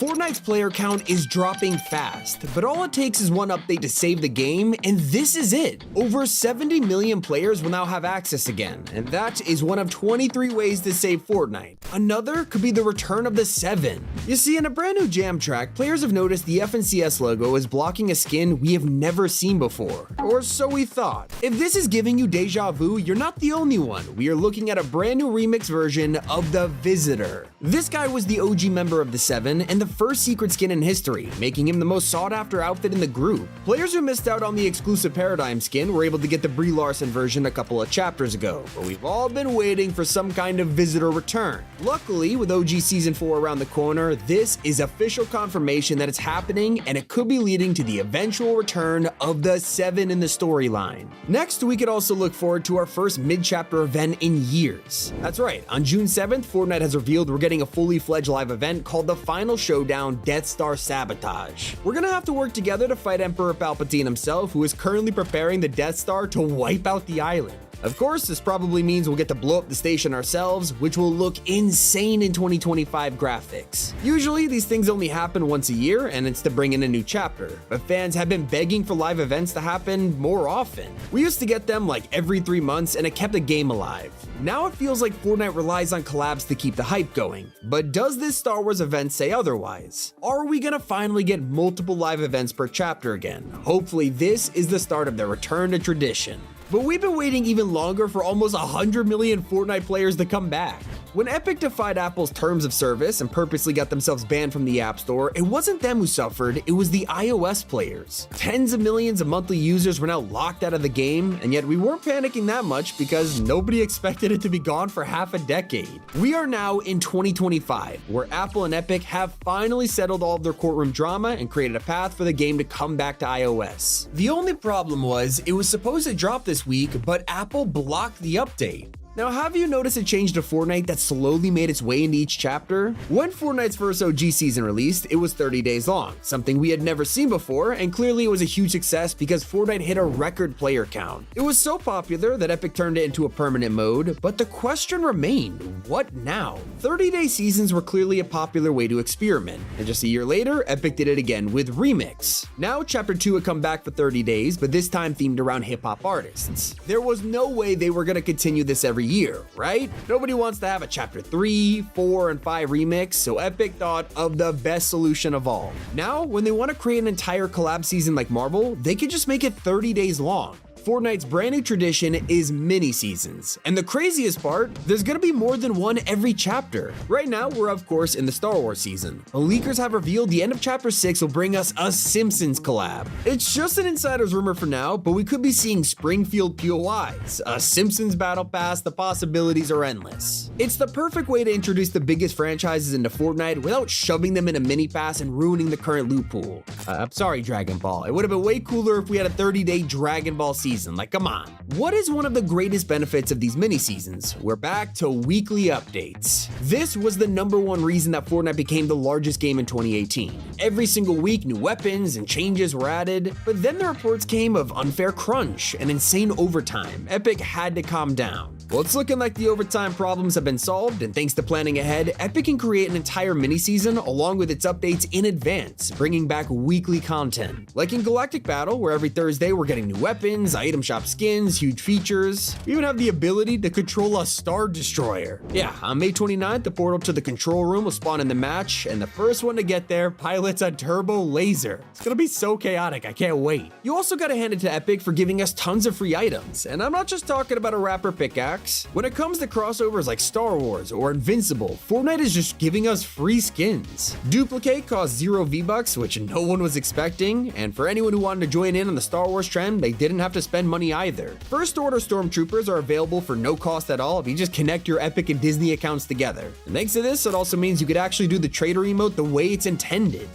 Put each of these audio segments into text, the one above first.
Fortnite's player count is dropping fast, but all it takes is one update to save the game, and this is it. Over 70 million players will now have access again, and that is one of 23 ways to save Fortnite. Another could be the return of the 7. You see, in a brand new jam track, players have noticed the FNCS logo is blocking a skin we have never seen before, or so we thought. If this is giving you deja vu, you're not the only one. We are looking at a brand new remix version of the Visitor. This guy was the OG member of the 7 and the first secret skin in history, making him the most sought after outfit in the group. Players who missed out on the exclusive Paradigm skin were able to get the Brie Larson version a couple of chapters ago, but we've all been waiting for some kind of Visitor return. Luckily, with OG Season 4 around the corner, this is official confirmation that it's happening, and it could be leading to the eventual return of the 7 in the storyline. Next, we could also look forward to our first mid-chapter event in years. That's right, on June 7th, Fortnite has revealed we're getting a fully fledged live event called the Final Showdown Death Star Sabotage. We're gonna have to work together to fight Emperor Palpatine himself, who is currently preparing the Death Star to wipe out the island. Of course, this probably means we'll get to blow up the station ourselves, which will look insane in 2025 graphics. Usually, these things only happen once a year, and it's to bring in a new chapter, but fans have been begging for live events to happen more often. We used to get them like every 3 months, and it kept the game alive. Now it feels like Fortnite relies on collabs to keep the hype going, but does this Star Wars event say otherwise? Are we gonna finally get multiple live events per chapter again? Hopefully this is the start of their return to tradition. But we've been waiting even longer for almost 100 million Fortnite players to come back. When Epic defied Apple's terms of service and purposely got themselves banned from the App Store, it wasn't them who suffered, it was the iOS players. Tens of millions of monthly users were now locked out of the game, and yet we weren't panicking that much because nobody expected it to be gone for half a decade. We are now in 2025, where Apple and Epic have finally settled all of their courtroom drama and created a path for the game to come back to iOS. The only problem was, it was supposed to drop this week, but Apple blocked the update. Now, have you noticed a change to Fortnite that slowly made its way into each chapter? When Fortnite's first OG season released, it was 30 days long, something we had never seen before, and clearly it was a huge success because Fortnite hit a record player count. It was so popular that Epic turned it into a permanent mode, but the question remained, what now? 30-day seasons were clearly a popular way to experiment, and just a year later, Epic did it again with Remix. Now, Chapter 2 would come back for 30 days, but this time themed around hip-hop artists. There was no way they were going to continue this every year, right? Nobody wants to have a chapter 3, 4, and 5 remix, so Epic thought of the best solution of all. Now, when they want to create an entire collab season like Marvel, they could just make it 30 days long. Fortnite's brand new tradition is mini seasons, and the craziest part, there's gonna be more than one every chapter. Right now, we're of course in the Star Wars season, but leakers have revealed the end of chapter 6 will bring us a Simpsons collab. It's just an insider's rumor for now, but we could be seeing Springfield POIs, a Simpsons battle pass. The possibilities are endless. It's the perfect way to introduce the biggest franchises into Fortnite without shoving them in a mini pass and ruining the current loot pool. I'm sorry, Dragon Ball. It would have been way cooler if we had a 30-day Dragon Ball season. Like, come on. What is one of the greatest benefits of these mini seasons? We're back to weekly updates. This was the #1 reason that Fortnite became the largest game in 2018. Every single week, new weapons and changes were added, but then the reports came of unfair crunch and insane overtime. Epic had to calm down. Well, it's looking like the overtime problems have been solved, and thanks to planning ahead, Epic can create an entire mini season along with its updates in advance, bringing back weekly content. Like in Galactic Battle, where every Thursday we're getting new weapons, item shop skins, huge features. We even have the ability to control a Star Destroyer. Yeah, on May 29th, the portal to the control room will spawn in the match, and the first one to get there pilots a turbo laser. It's gonna be so chaotic, I can't wait. You also gotta hand it to Epic for giving us tons of free items, and I'm not just talking about a rapper pickaxe. When it comes to crossovers like Star Wars or Invincible, Fortnite is just giving us free skins. Duplicate costs 0 V-Bucks, which no one was expecting, and for anyone who wanted to join in on the Star Wars trend, they didn't have to spend money either. First Order Stormtroopers are available for no cost at all if you just connect your Epic and Disney accounts together. And thanks to this, it also means you could actually do the trader emote the way it's intended.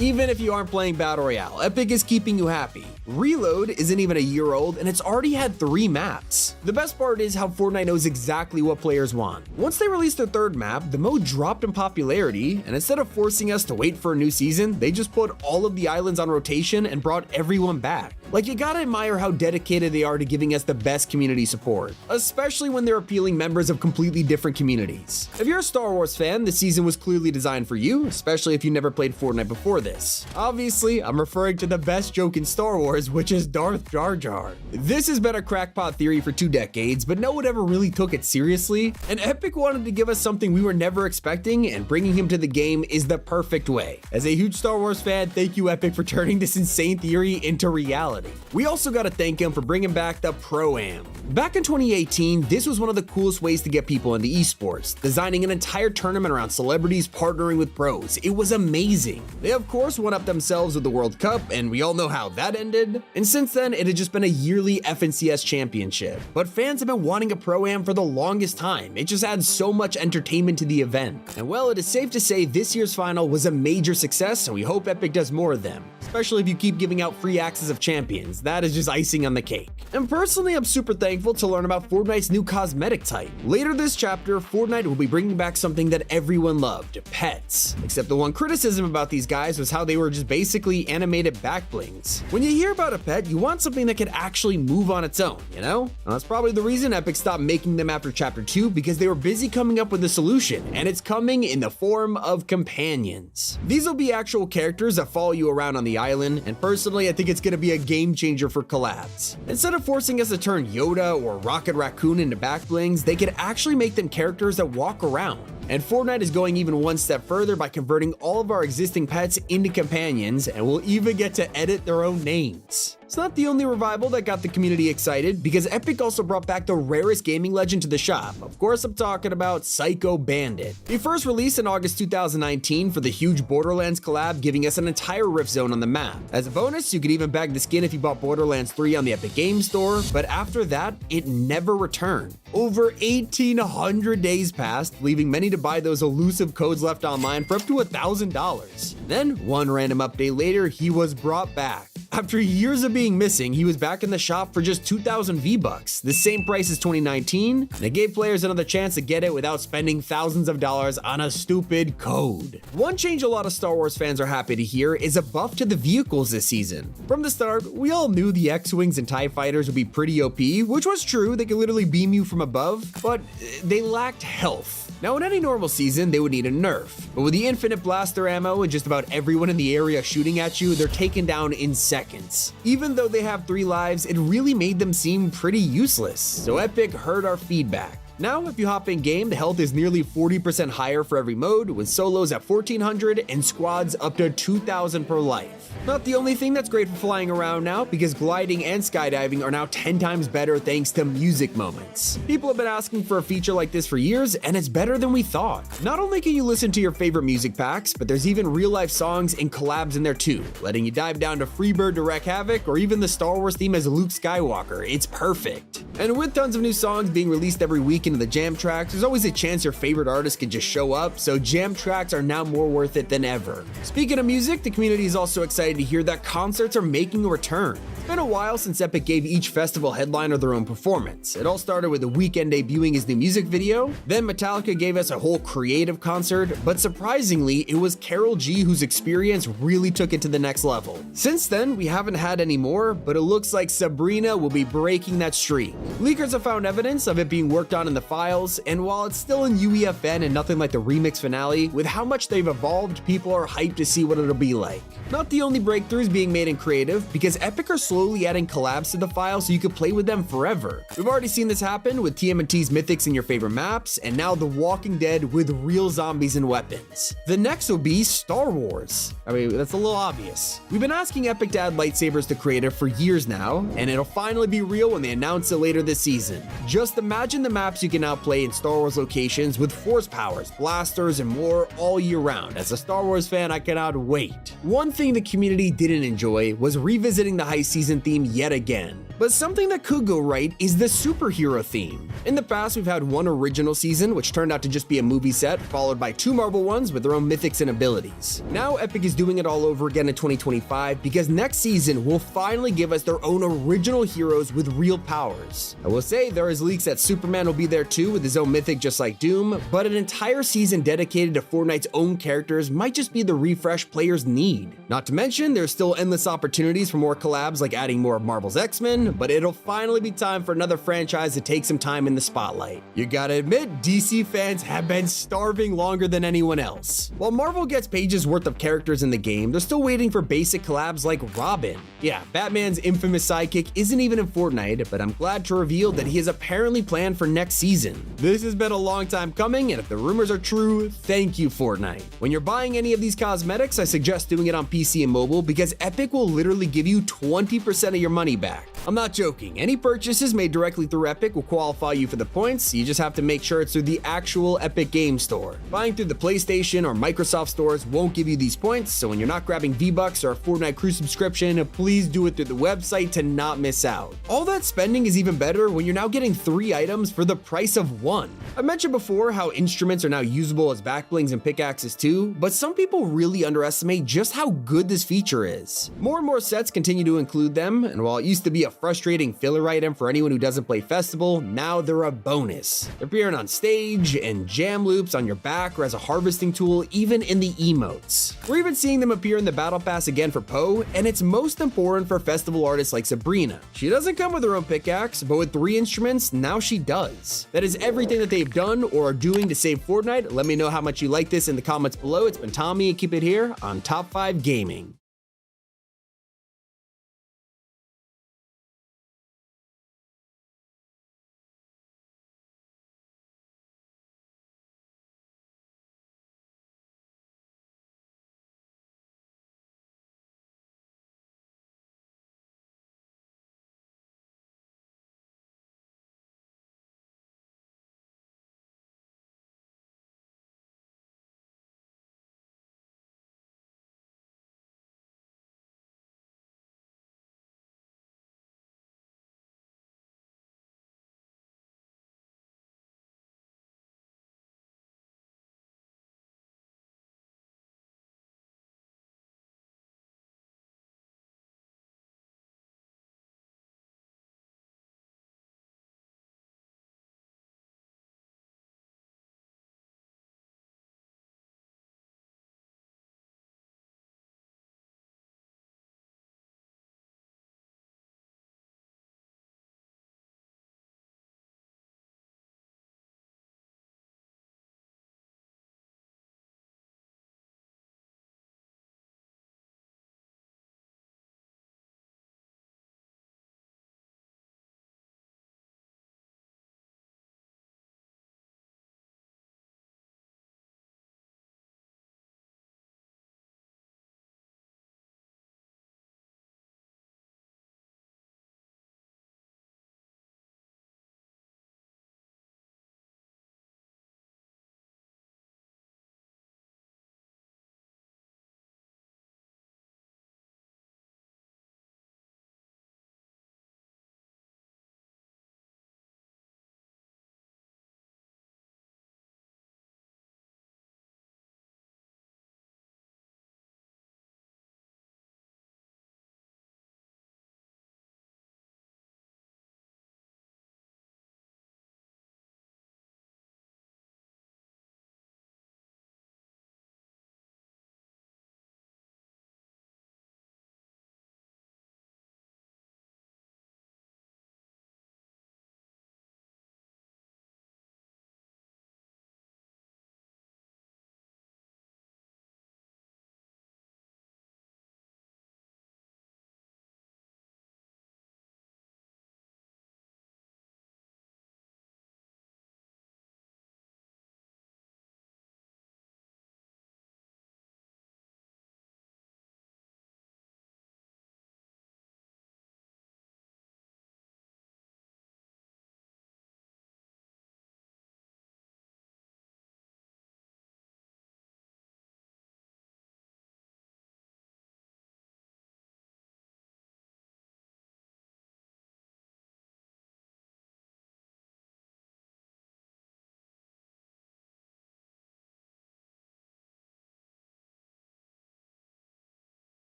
Even if you aren't playing Battle Royale, Epic is keeping you happy. Reload isn't even a year old, and it's already had 3 maps. The best part is how Fortnite knows exactly what players want. Once they released their 3rd map, the mode dropped in popularity, and instead of forcing us to wait for a new season, they just put all of the islands on rotation and brought everyone back. Like, you gotta admire how dedicated they are to giving us the best community support, especially when they're appealing members of completely different communities. If you're a Star Wars fan, the season was clearly designed for you, especially if you never played Fortnite before this. Obviously, I'm referring to the best joke in Star Wars, which is Darth Jar Jar. This has been a crackpot theory for 2 decades, but no one ever really took it seriously, and Epic wanted to give us something we were never expecting, and bringing him to the game is the perfect way. As a huge Star Wars fan, thank you Epic for turning this insane theory into reality. We also gotta thank him for bringing back the Pro-Am. Back in 2018, this was one of the coolest ways to get people into esports, designing an entire tournament around celebrities partnering with pros. It was amazing. They of course won up themselves with the World Cup, and we all know how that ended. And since then, it had just been a yearly FNCS championship. But fans have been wanting a Pro-Am for the longest time. It just adds so much entertainment to the event. And well, it is safe to say this year's final was a major success, and we hope Epic does more of them, especially if you keep giving out free access of champions. That is just icing on the cake. And personally, I'm super thankful to learn about Fortnite's new cosmetic type. Later this chapter, Fortnite will be bringing back something that everyone loved, pets. Except the one criticism about these guys was how they were just basically animated back blings. When you hear about a pet, you want something that could actually move on its own, you know? And that's probably the reason Epic stopped making them after chapter 2, because they were busy coming up with a solution, and it's coming in the form of companions. These will be actual characters that follow you around on the island, and personally, I think it's gonna be a game changer for collabs. Instead of forcing us to turn Yoda or Rocket Raccoon into back blings, they could actually make them characters that walk around. And Fortnite is going even one step further by converting all of our existing pets into companions, and we'll even get to edit their own names. It's not the only revival that got the community excited, because Epic also brought back the rarest gaming legend to the shop. Of course, I'm talking about Psycho Bandit. He first released in August 2019 for the huge Borderlands collab, giving us an entire Rift Zone on the map. As a bonus, you could even bag the skin if you bought Borderlands 3 on the Epic Games Store, but after that, it never returned. Over 1,800 days passed, leaving many to buy those elusive codes left online for up to $1,000. Then, one random update later, he was brought back. After years of being missing, he was back in the shop for just 2,000 V-Bucks, the same price as 2019, and it gave players another chance to get it without spending thousands of dollars on a stupid code. One change a lot of Star Wars fans are happy to hear is a buff to the vehicles this season. From the start, we all knew the X-Wings and TIE Fighters would be pretty OP, which was true, they could literally beam you from above, but they lacked health. Now, in any normal season, they would need a nerf, but with the infinite blaster ammo and just about everyone in the area shooting at you, they're taken down in seconds. Even though they have 3 lives, it really made them seem pretty useless, so Epic heard our feedback. Now, if you hop in game, the health is nearly 40% higher for every mode, with solos at 1,400 and squads up to 2,000 per life. Not the only thing that's great for flying around now, because gliding and skydiving are now 10 times better thanks to music moments. People have been asking for a feature like this for years, and it's better than we thought. Not only can you listen to your favorite music packs, but there's even real-life songs and collabs in there too, letting you dive down to Freebird to wreak havoc, or even the Star Wars theme as Luke Skywalker. It's perfect. And with tons of new songs being released every week into the jam tracks, there's always a chance your favorite artist could just show up, so jam tracks are now more worth it than ever. Speaking of music, the community is also excited to hear that concerts are making a return. It's been a while since Epic gave each festival headliner their own performance. It all started with The Weeknd debuting his new music video, then Metallica gave us a whole creative concert, but surprisingly, it was Karol G whose experience really took it to the next level. Since then, we haven't had any more, but it looks like Sabrina will be breaking that streak. Leakers have found evidence of it being worked on in the files, and while it's still in UEFN and nothing like the remix finale, with how much they've evolved, people are hyped to see what it'll be like. Not the only breakthroughs being made in creative, because Epic are slowly adding collabs to the file so you could play with them forever. We've already seen this happen with TMNT's mythics in your favorite maps, and now The Walking Dead with real zombies and weapons. The next will be Star Wars. I mean, that's a little obvious. We've been asking Epic to add lightsabers to creative for years now, and it'll finally be real when they announce it later this season. Just imagine the maps you can now play in Star Wars locations with force powers, blasters, and more all year round. As a Star Wars fan, I cannot wait. One thing the community didn't enjoy was revisiting the heist season theme yet again. But something that could go right is the superhero theme. In the past, we've had one original season, which turned out to just be a movie set, followed by 2 Marvel ones with their own mythics and abilities. Now Epic is doing it all over again in 2025 because next season will finally give us their own original heroes with real powers. I will say there is leaks that Superman will be there too with his own mythic just like Doom, but an entire season dedicated to Fortnite's own characters might just be the refresh players need. Not to mention, there's still endless opportunities for more collabs like adding more of Marvel's X-Men, but it'll finally be time for another franchise to take some time in the spotlight. You gotta admit, DC fans have been starving longer than anyone else. While Marvel gets pages worth of characters in the game, they're still waiting for basic collabs like Robin. Yeah, Batman's infamous sidekick isn't even in Fortnite, but I'm glad to reveal that he is apparently planned for next season. This has been a long time coming, and if the rumors are true, thank you, Fortnite. When you're buying any of these cosmetics, I suggest doing it on PC and mobile because Epic will literally give you 20% of your money back. I'm not joking, any purchases made directly through Epic will qualify you for the points, you just have to make sure it's through the actual Epic Game Store. Buying through the PlayStation or Microsoft stores won't give you these points, so when you're not grabbing V-Bucks or a Fortnite Crew subscription, please do it through the website to not miss out. All that spending is even better when you're now getting 3 items for the price of 1. I mentioned before how instruments are now usable as backblings and pickaxes too, but some people really underestimate just how good this feature is. More and more sets continue to include them, and while it used to be a frustrating filler item for anyone who doesn't play Festival, now they're a bonus. They're appearing on stage, and jam loops on your back, or as a harvesting tool, even in the emotes. We're even seeing them appear in the Battle Pass again for Poe, and it's most important for Festival artists like Sabrina. She doesn't come with her own pickaxe, but with 3 instruments, now she does. That is everything that they've done or are doing to save Fortnite. Let me know how much you like this in the comments below. It's been Tommy, and keep it here on Top 5 Gaming.